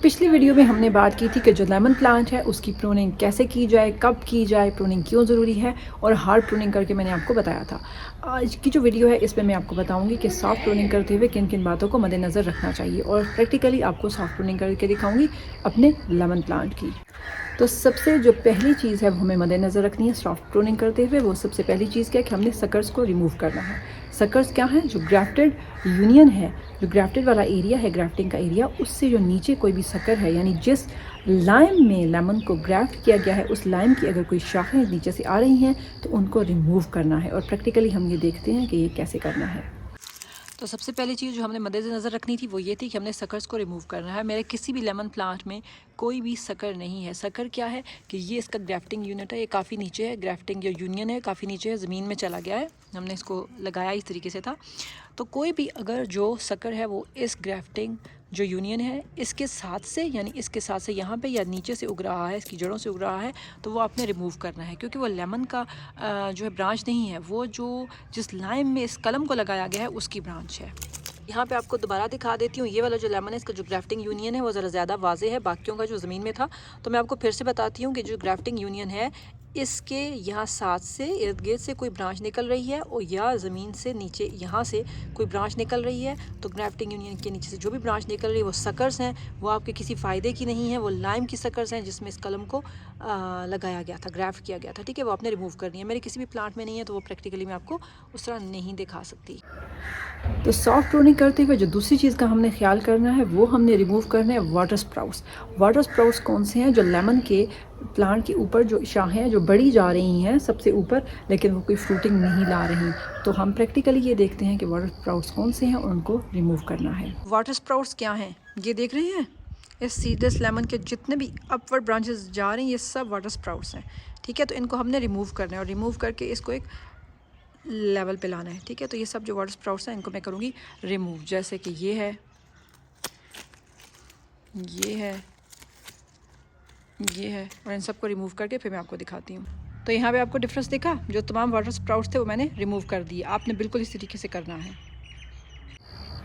पिछली वीडियो में हमने बात की थी कि जो लेमन प्लांट है उसकी प्रूनिंग कैसे की जाए, कब की जाए, प्रूनिंग क्यों ज़रूरी है और हार्ड प्रूनिंग करके मैंने आपको बताया था। आज की जो वीडियो है इसमें मैं आपको बताऊंगी कि सॉफ्ट प्रूनिंग करते हुए किन किन बातों को मद्देनज़र रखना चाहिए और प्रैक्टिकली आपको सॉफ्ट प्रूनिंग करके दिखाऊंगी अपने लेमन प्लांट की। तो सबसे जो पहली चीज़ है वो हमें मद्देनज़र रखनी है सॉफ्ट प्रूनिंग करते हुए। वो सबसे पहली चीज़ क्या है कि हमने सकर्स को रिमूव करना है। सकर्स क्या है? जो ग्राफ्टेड यूनियन है, जो ग्राफ्टेड वाला एरिया है, ग्राफ्टिंग का एरिया, उससे जो नीचे कोई भी सकर है, यानी जिस लाइम में लेमन को ग्राफ्ट किया गया है उस लाइम की अगर कोई शाखें नीचे से आ रही हैं तो उनको रिमूव करना है। और प्रैक्टिकली हम ये देखते हैं कि ये कैसे करना है। तो सबसे पहली चीज़ जो हमने मद्देनज़र रखनी थी वो ये थी कि हमने सकर्स को रिमूव करना है। मेरे किसी भी लेमन प्लांट में कोई भी सकर नहीं है। सकर क्या है कि ये इसका ग्राफ्टिंग यूनिट है, ये काफ़ी नीचे है, ग्राफ्टिंग या यूनियन है, काफ़ी नीचे है, ज़मीन में चला गया है। हमने इसको लगाया इस तरीके से था। तो कोई भी अगर जो सकर है वो इस ग्राफ्टिंग जो यूनियन है इसके साथ से, यानी इसके साथ से यहाँ पे या नीचे से उग रहा है, इसकी जड़ों से उग रहा है, तो वो आपने रिमूव करना है। क्योंकि वो लेमन का जो है ब्रांच नहीं है, वो जो जिस लाइम में इस कलम को लगाया गया है उसकी ब्रांच है। यहाँ पे आपको दोबारा दिखा देती हूँ। ये वाला जो लेमन है इसका जो ग्राफ्टिंग यूनियन है वो ज़रा ज़्यादा वाजे है बाकियों का जो ज़मीन में था। तो मैं आपको फिर से बताती हूँ कि जो ग्राफ्टिंग यूनियन है इसके यहाँ साथ से इर्द गिर्द से कोई ब्रांच निकल रही है और या ज़मीन से नीचे यहाँ से कोई ब्रांच निकल रही है, तो ग्राफ्टिंग यूनियन के नीचे से जो भी ब्रांच निकल रही है वो सकर्स हैं, वो आपके किसी फ़ायदे की नहीं है, वो लाइम की सकर्स हैं जिसमें इस कलम को लगाया गया था, ग्राफ्ट किया गया था। ठीक है, वो आपने रिमूव करनी है। मेरे किसी भी प्लांट में नहीं है तो वो प्रैक्टिकली मैं आपको उस तरह नहीं दिखा सकती। तो सॉफ्ट प्रूनिंग करते हुए जो दूसरी चीज़ का हमने ख्याल करना है वो हमने रिमूव करना है वाटर स्प्राउट्स। वाटर स्प्राउट्स कौन से हैं? जो लेमन के प्लांट के ऊपर जो शाखें हैं जो बढ़ी जा रही हैं सबसे ऊपर, लेकिन वो कोई फ्रूटिंग नहीं ला रही। तो हम प्रैक्टिकली ये देखते हैं कि वाटर स्प्राउट्स कौन से हैं और उनको रिमूव करना है। वाटर स्प्राउट्स क्या हैं? ये देख रहे हैं, इस सीडलेस लेमन के जितने भी अपवर्ड ब्रांचेस जा रही हैं ये सब वाटर स्प्राउट्स हैं। ठीक है, तो इनको हमने रिमूव करना है और रिमूव करके इसको एक लेवल पे लाना है। ठीक है, तो ये सब जो वाटर स्प्राउट्स हैं इनको मैं करूँगी रिमूव। जैसे कि ये है, ये है, ये है, और इन सबको रिमूव करके फिर मैं आपको दिखाती हूँ। तो यहाँ पे आपको डिफरेंस दिखा? जो तमाम वाटर स्प्राउट्स थे वो मैंने रिमूव कर दिए। आपने बिल्कुल इस तरीके से करना है।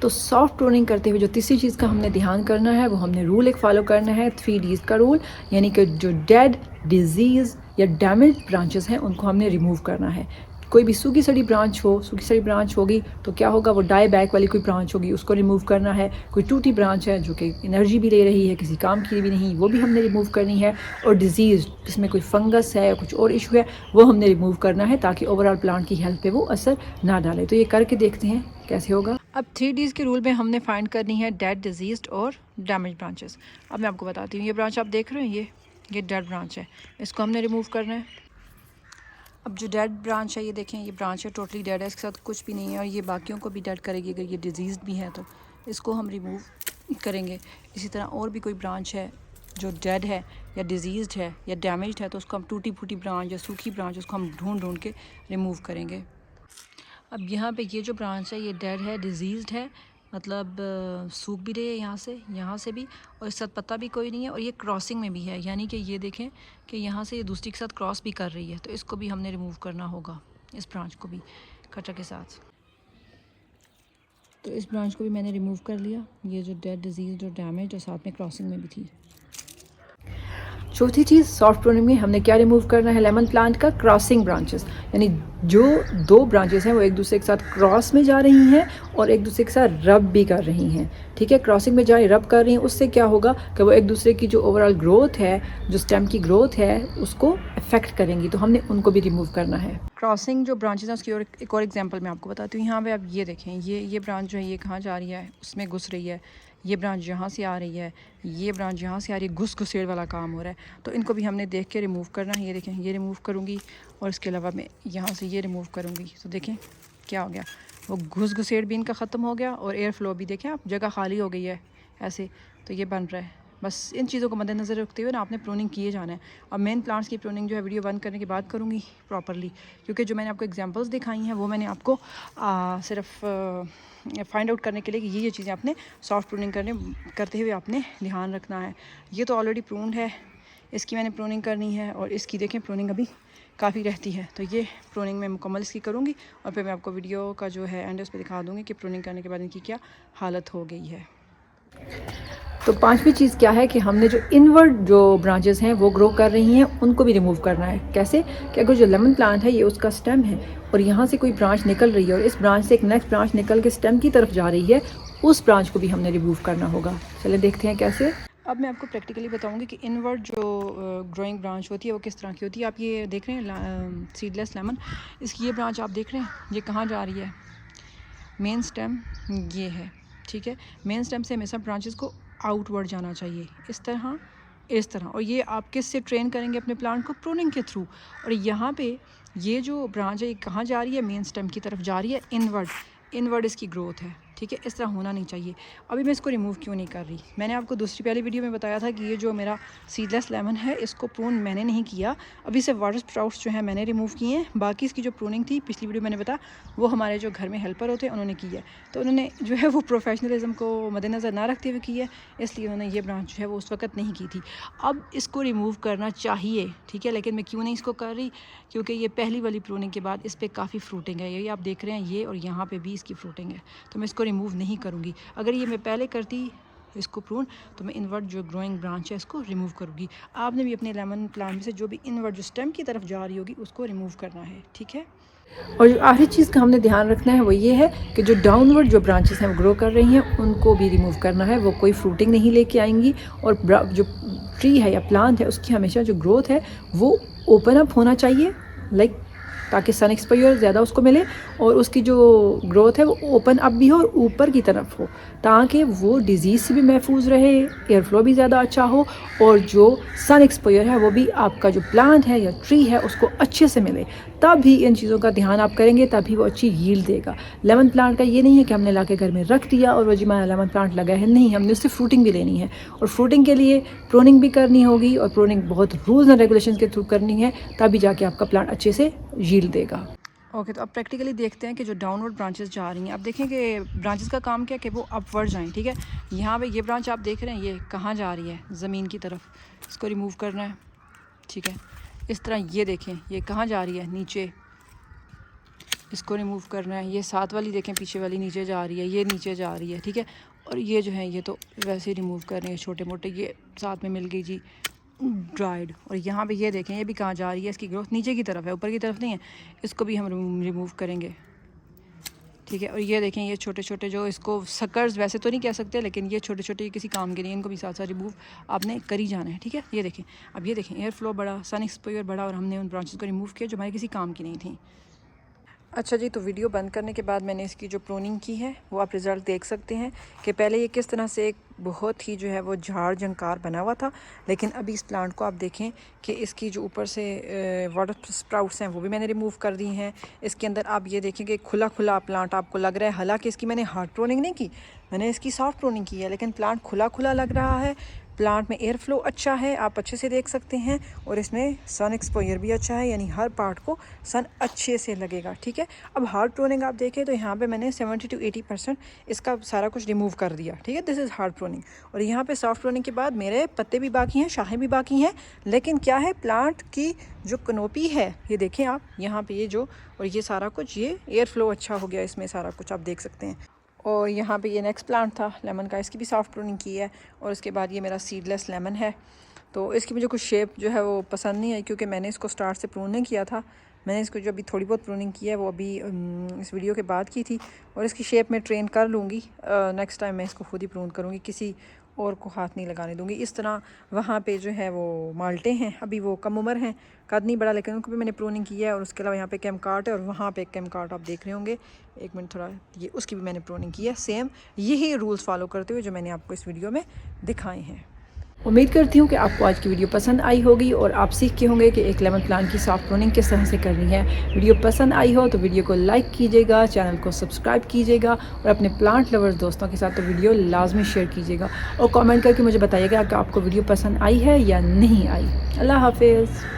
तो सॉफ्ट प्रूनिंग करते हुए जो तीसरी चीज़ का हमने ध्यान करना है वो हमने रूल एक फ़ॉलो करना है, 3Ds का रूल, यानी कि जो डेड, डिजीज़ या डैमेज ब्रांचेस हैं उनको हमने रिमूव करना है। कोई भी सूखी सड़ी ब्रांच हो, सूखी सड़ी ब्रांच होगी तो क्या होगा, वो डाई बैक वाली कोई ब्रांच होगी उसको रिमूव करना है। कोई टूटी ब्रांच है जो कि एनर्जी भी ले रही है, किसी काम की भी नहीं, वो भी हमने रिमूव करनी है। और डिजीज़ जिसमें कोई फंगस है या कुछ और इशू है वो हमने रिमूव करना है ताकि ओवरऑल प्लांट की हेल्थ पे वो असर ना डाले। तो ये करके देखते हैं कैसे होगा। अब 3Ds के रूल में हमने फाइंड करनी है डेड, डिजीज्ड और डैमेज ब्रांचेस। अब मैं आपको बताती हूँ, ये ब्रांच आप देख रहे हैं, ये डेड ब्रांच है, इसको हमने रिमूव करना है। अब जो डेड ब्रांच है ये देखें, ये ब्रांच है टोटली डेड है, इसके साथ कुछ भी नहीं है और ये बाकियों को भी डेड करेगी अगर ये डिजीज़ भी है तो इसको हम रिमूव करेंगे। इसी तरह और भी कोई ब्रांच है जो डेड है या डिजीज़ड है या डैमेज्ड है तो उसको हम टूटी फूटी ब्रांच या सूखी ब्रांच उसको हम ढूंढ के रिमूव करेंगे। अब यहाँ पे ये जो ब्रांच है ये डेड है, डिजीज़ड है, मतलब सूख भी रही है यहाँ से भी, और इस साथ पत्ता भी कोई नहीं है और ये क्रॉसिंग में भी है, यानी कि ये देखें कि यहाँ से ये दूसरी के साथ क्रॉस भी कर रही है, तो इसको भी हमने रिमूव करना होगा, इस ब्रांच को भी कटर के साथ। तो इस ब्रांच को भी मैंने रिमूव कर लिया, ये जो डेड, डिजीज़ और डैमेज और साथ में क्रॉसिंग में भी थी। चौथी चीज़ सॉफ्ट प्रूनिंग में हमने क्या रिमूव करना है लेमन प्लांट का? क्रॉसिंग ब्रांचेस, यानी जो दो ब्रांचेस हैं वो एक दूसरे के साथ क्रॉस में जा रही हैं और एक दूसरे के साथ रब भी कर रही हैं। ठीक है, क्रॉसिंग में जा रही, रब कर रही हैं, उससे क्या होगा कि वो एक दूसरे की जो ओवरऑल ग्रोथ है, जो स्टेम की ग्रोथ है, उसको अफेक्ट करेंगी, तो हमने उनको भी रिमूव करना है। क्रॉसिंग जो ब्रांचेस हैं उसकी और एक और एग्जांपल मैं आपको बताती हूँ। यहाँ पे आप ये देखें, ये ब्रांच जो है ये कहाँ जा रही है, उसमें घुस रही है, ये ब्रांच यहाँ से आ रही है, ये ब्रांच यहाँ से आ रही है, घुसेड़ वाला काम हो रहा है, तो इनको भी हमने देख के रिमूव करना है। ये देखें, ये रिमूव करूँगी और इसके अलावा मैं यहाँ से ये रिमूव करूँगी, तो देखें क्या हो गया, वो घुसेड़ भी इनका ख़त्म हो गया और एयर फ्लो भी देखें आप, जगह खाली हो गई है ऐसे, तो ये बन रहा है। बस इन चीज़ों को मद्देनज़र रखते हुए ना आपने प्रूनिंग किए जाना है। और मेन प्लांट्स की प्रूनिंग जो है वीडियो बंद करने के बाद करूँगी प्रॉपरली, क्योंकि जो मैंने आपको एग्जांपल्स दिखाई हैं वो मैंने आपको सिर्फ फाइंड आउट करने के लिए कि ये चीज़ें आपने सॉफ्ट प्रूनिंग करते हुए आपने ध्यान रखना है। ये तो ऑलरेडी प्रून्ड है, इसकी मैंने प्रूनिंग करनी है और इसकी देखें प्रूनिंग अभी काफ़ी रहती है, तो ये प्रूनिंग मैं मुकम्मल इसकी करूँगी और फिर मैं आपको वीडियो का जो है एंड उस पर दिखा दूँगी कि प्रूनिंग करने के बाद इनकी क्या हालत हो गई है। तो पांचवी चीज़ क्या है कि हमने जो इनवर्ड जो ब्रांचेस हैं वो ग्रो कर रही हैं उनको भी रिमूव करना है। कैसे कि अगर जो लेमन प्लांट है ये उसका स्टेम है और यहाँ से कोई ब्रांच निकल रही है और इस ब्रांच से एक नेक्स्ट ब्रांच निकल के स्टेम की तरफ जा रही है, उस ब्रांच को भी हमने रिमूव करना होगा। चलिए देखते हैं कैसे। अब मैं आपको प्रैक्टिकली बताऊंगी कि इनवर्ड जो ग्रोइंग ब्रांच होती है वो किस तरह की होती है। आप ये देख रहे हैं सीडलेस लेमन, इसकी ये ब्रांच आप देख रहे हैं ये कहाँ जा रही है, मेन स्टेम ये है, ठीक है। मेन स्टेम से हमेशा ब्रांचेस को आउटवर्ड जाना चाहिए, इस तरह। और ये आप किस से ट्रेन करेंगे अपने प्लांट को, प्रूनिंग के थ्रू। और यहाँ पे ये जो ब्रांच है ये कहाँ जा रही है, मेन स्टेम की तरफ जा रही है, इनवर्ड इसकी ग्रोथ है, ठीक है। इस तरह होना नहीं चाहिए। अभी मैं इसको रिमूव क्यों नहीं कर रही, मैंने आपको दूसरी पहली वीडियो में बताया था कि ये जो मेरा सीडलेस लेमन है इसको प्रून मैंने नहीं किया, अभी से वाटर स्प्राउट्स जो है मैंने रिमूव किए हैं। बाकी इसकी जो प्रूनिंग थी पिछली वीडियो मैंने बताया वो हमारे जो घर में हेल्पर होते हैं उन्होंने की है। तो उन्होंने जो है वो प्रोफेशनलिज्म को मद्देनज़र ना रखते हुए की है, इसलिए उन्होंने ये ब्रांच जो है वो उस वक्त नहीं की थी। अब इसको रिमूव करना चाहिए, ठीक है, लेकिन मैं क्यों नहीं इसको कर रही, क्योंकि ये पहली वाली प्रूनिंग के बाद इस पर काफ़ी फ्रूटिंग है, ये आप देख रहे हैं ये, और यहाँ पर भी इसकी फ्रूटिंग है, तो मैं इसको रिमूव नहीं करूँगी। अगर ये मैं पहले करती इसको प्रून तो मैं इनवर्ड जो ग्रोइंग ब्रांच है इसको रिमूव करूँगी। आपने भी अपने लेमन प्लांट में से जो भी इनवर्ड जो स्टेम की तरफ जा रही होगी उसको रिमूव करना है, ठीक है। और जो आखिरी चीज़ का हमने ध्यान रखना है वो ये है कि जो डाउनवर्ड जो ब्रांचेस हैं वो ग्रो कर रही हैं उनको भी रिमूव करना है, वो कोई फ्रूटिंग नहीं लेके आएंगी। और जो ट्री है या प्लांट है उसकी हमेशा जो ग्रोथ है वो ओपन अप होना चाहिए, लाइक ताकि सन एक्सपोजर ज़्यादा उसको मिले और उसकी जो ग्रोथ है वो ओपन अप भी हो और ऊपर की तरफ हो, ताकि वो डिज़ीज़ से भी महफूज रहे, एयर फ्लो भी ज़्यादा अच्छा हो और जो सन एक्सपोजर है वो भी आपका जो प्लांट है या ट्री है उसको अच्छे से मिले। तब भी इन चीज़ों का ध्यान आप करेंगे तभी वो अच्छी यील्ड देगा। लेमन प्लांट का ये नहीं है कि हमने लाके घर में रख दिया और वो जी हमारा लेमन प्लांट लगा है, नहीं, हमने उससे फ्रूटिंग भी लेनी है और फ्रूटिंग के लिए प्रूनिंग भी करनी होगी और प्रूनिंग बहुत रूल्स एंड रेगुलेशन के थ्रू करनी है, तभी जाके आपका प्लांट अच्छे से यील्ड देगा। ओके, तो अब प्रैक्टिकली देखते हैं कि जो डाउनवर्ड ब्रांचेस जा रही हैं, अब देखें कि ब्रांचेस का काम क्या है कि वो अपवर्ड जाएं, ठीक है। यहाँ पे ये ब्रांच आप देख रहे हैं ये कहाँ जा रही है, ज़मीन की तरफ, इसको रिमूव करना है, ठीक है। इस तरह ये देखें ये कहाँ जा रही है, नीचे, इसको रिमूव करना है। ये साथ वाली देखें पीछे वाली नीचे जा रही है, ये नीचे जा रही है, ठीक है। और ये जो है ये तो वैसे ही रिमूव कर रहे हैं छोटे मोटे, ये साथ में मिल गई जी ड्राइड। और यहाँ पे ये देखें ये भी कहाँ जा रही है, इसकी ग्रोथ नीचे की तरफ है, ऊपर की तरफ नहीं है, इसको भी हम रिमूव करेंगे, ठीक है। और ये देखें ये छोटे छोटे जो इसको सकर्स वैसे तो नहीं कह सकते, लेकिन ये छोटे छोटे किसी काम के नहीं, इनको भी साथ साथ रिमूव आपने कर ही जाना है, ठीक है। ये देखें, अब ये देखें एयर फ्लो बढ़ा, सन एक्सपोजर बढ़ा और हमने उन ब्रांचेस को रिमूव किया जो हमारे किसी काम की नहीं थी। अच्छा जी, तो वीडियो बंद करने के बाद मैंने इसकी जो प्रूनिंग की है वो आप रिज़ल्ट देख सकते हैं कि पहले ये किस तरह से एक बहुत ही जो है वो झाड़ झंकार बना हुआ था, लेकिन अभी इस प्लांट को आप देखें कि इसकी जो ऊपर से वाटर स्प्राउट्स हैं वो भी मैंने रिमूव कर दी हैं। इसके अंदर आप ये देखें कि खुला खुला प्लांट आपको लग रहा है, हालांकि इसकी मैंने हार्ड प्रूनिंग नहीं की, मैंने इसकी सॉफ्ट प्रूनिंग की है, लेकिन प्लांट खुला खुला लग रहा है। प्लांट में एयर फ्लो अच्छा है, आप अच्छे से देख सकते हैं, और इसमें सन एक्सपोजर भी अच्छा है, यानी हर पार्ट को सन अच्छे से लगेगा, ठीक है। अब हार्ड प्रूनिंग आप देखें तो यहाँ पे मैंने 70 to 80% इसका सारा कुछ रिमूव कर दिया, ठीक है, दिस इज़ हार्ड प्रूनिंग। और यहाँ पे सॉफ्ट प्रूनिंग के बाद मेरे पत्ते भी बाकी हैं, शाखें भी बाकी हैं, लेकिन क्या है प्लांट की जो कनोपी है ये देखें आप यहाँ पे, ये जो और ये सारा कुछ, ये एयर फ्लो अच्छा हो गया इसमें, सारा कुछ आप देख सकते हैं। और यहाँ पे ये नेक्स्ट प्लांट था लेमन का, इसकी भी सॉफ्ट प्रूनिंग की है। और उसके बाद ये मेरा सीडलेस लेमन है, तो इसकी मुझे कुछ शेप जो है वो पसंद नहीं आई, क्योंकि मैंने इसको स्टार्ट से प्रून नहीं किया था, मैंने इसको जो अभी थोड़ी बहुत प्रूनिंग की है वो अभी इस वीडियो के बाद की थी। और इसकी शेप में ट्रेन कर लूँगी, नेक्स्ट टाइम मैं इसको खुद ही प्रून करूँगी, किसी और को हाथ नहीं लगाने दूँगी। इस तरह वहाँ पे जो है वो माल्टे हैं, अभी वो कम उम्र हैं, कद नहीं बड़ा, लेकिन उनको भी मैंने प्रूनिंग की है। और उसके अलावा यहाँ पे कैमकार्ट है और वहाँ पे कैमकार्ट आप देख रहे होंगे, एक मिनट थोड़ा, ये उसकी भी मैंने प्रूनिंग की है, सेम यही रूल्स फॉलो करते हुए जो मैंने आपको इस वीडियो में दिखाए हैं। उम्मीद करती हूँ कि आपको आज की वीडियो पसंद आई होगी और आप सीख के होंगे कि एक लेमन प्लांट की सॉफ्ट प्रूनिंग किस तरह से करनी है। वीडियो पसंद आई हो तो वीडियो को लाइक कीजिएगा, चैनल को सब्सक्राइब कीजिएगा और अपने प्लांट लवर्स दोस्तों के साथ तो वीडियो लाजमी शेयर कीजिएगा और कमेंट करके मुझे बताइएगा कि आपको वीडियो पसंद आई है या नहीं आई। अल्लाह हाफिज़।